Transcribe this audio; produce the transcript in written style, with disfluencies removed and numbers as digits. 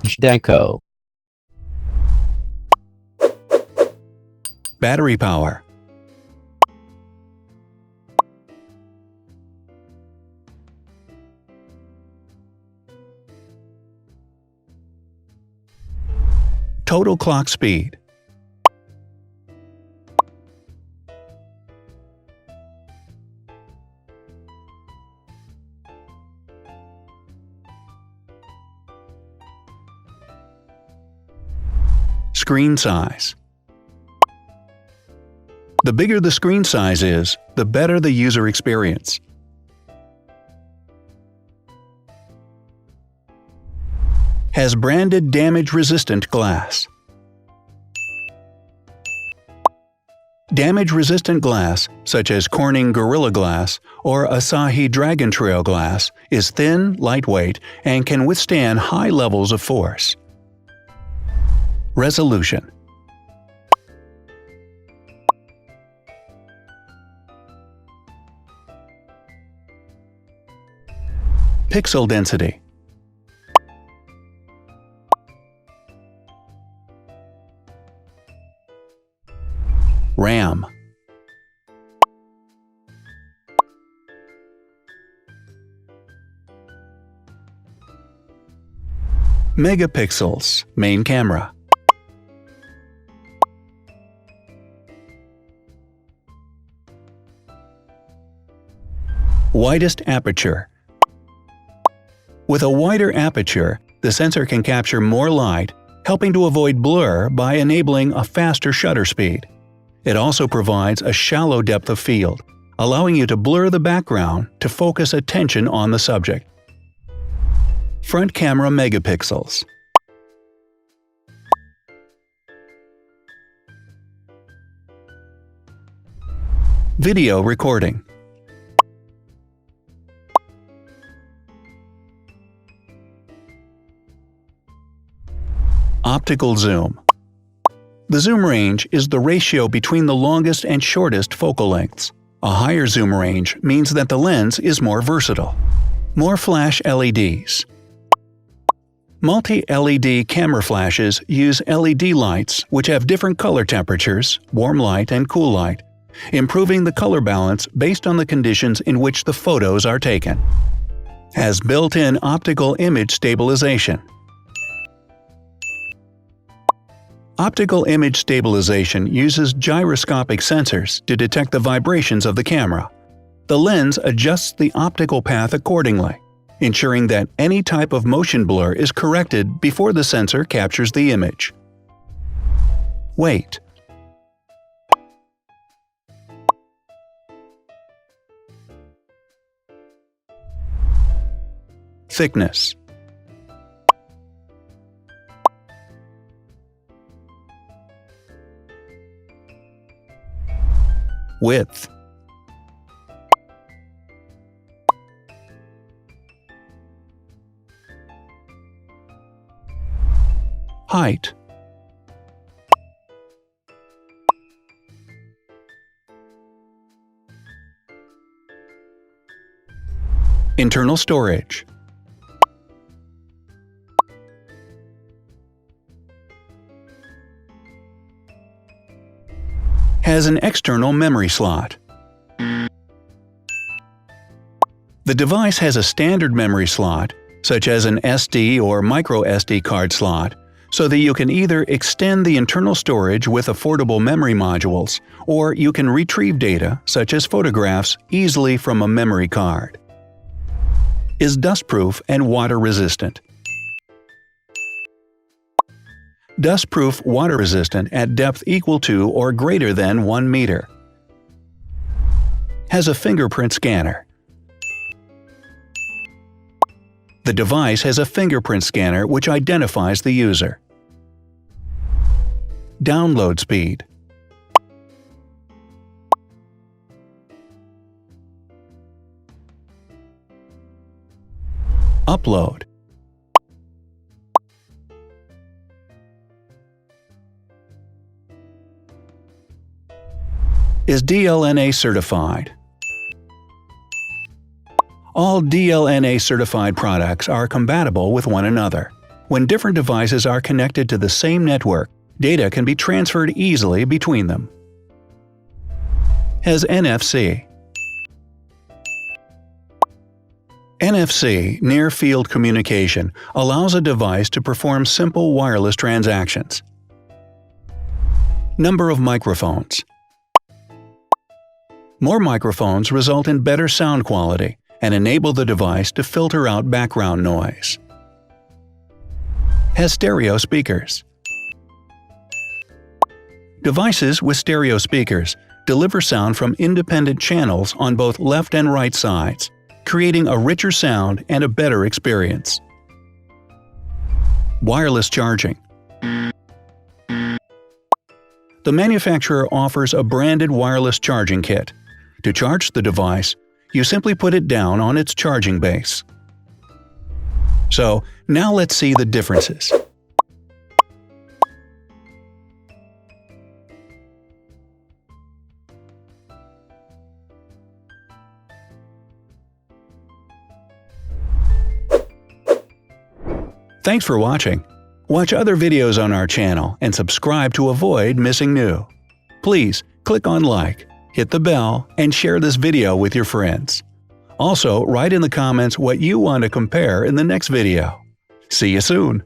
Zhdanko. Battery power. Total clock speed. Screen size. The bigger the screen size is, the better the user experience. Has branded damage-resistant glass. Damage-resistant glass, such as Corning Gorilla Glass or Asahi Dragon Trail glass, is thin, lightweight, and can withstand high levels of force. Resolution. Pixel density. RAM. Megapixels, main camera. Widest aperture. With a wider aperture, the sensor can capture more light, helping to avoid blur by enabling a faster shutter speed. It also provides a shallow depth of field, allowing you to blur the background to focus attention on the subject. Front camera megapixels. Video recording. Optical zoom. The zoom range is the ratio between the longest and shortest focal lengths. A higher zoom range means that the lens is more versatile. More flash LEDs. Multi-LED camera flashes use LED lights which have different color temperatures, warm light and cool light, improving the color balance based on the conditions in which the photos are taken. Has built-in optical image stabilization. Optical image stabilization uses gyroscopic sensors to detect the vibrations of the camera. The lens adjusts the optical path accordingly, ensuring that any type of motion blur is corrected before the sensor captures the image. Weight. Thickness. Width. Height. Internal storage. Has an external memory slot. The device has a standard memory slot, such as an SD or micro SD card slot, so that you can either extend the internal storage with affordable memory modules, or you can retrieve data, such as photographs, easily from a memory card. Is dustproof and water-resistant. Dustproof water-resistant at depth equal to or greater than 1 meter. Has a fingerprint scanner. The device has a fingerprint scanner which identifies the user. Download speed. Upload. Is DLNA certified. All DLNA certified products are compatible with one another, When different devices are connected to the same network, data can be transferred easily between them. Has NFC. NFC, Near Field Communication, allows a device to perform simple wireless transactions. Number of microphones. More microphones result in better sound quality and enable the device to filter out background noise. Has stereo speakers. Devices with stereo speakers deliver sound from independent channels on both left and right sides, creating a richer sound and a better experience. Wireless charging. The manufacturer offers a branded wireless charging kit. To charge the device, you simply put it down on its charging base. So, now let's see the differences. Thanks for watching. Watch other videos on our channel and subscribe to avoid missing new. Please click on like, hit the bell, and share this video with your friends. Also, write in the comments what you want to compare in the next video. See you soon!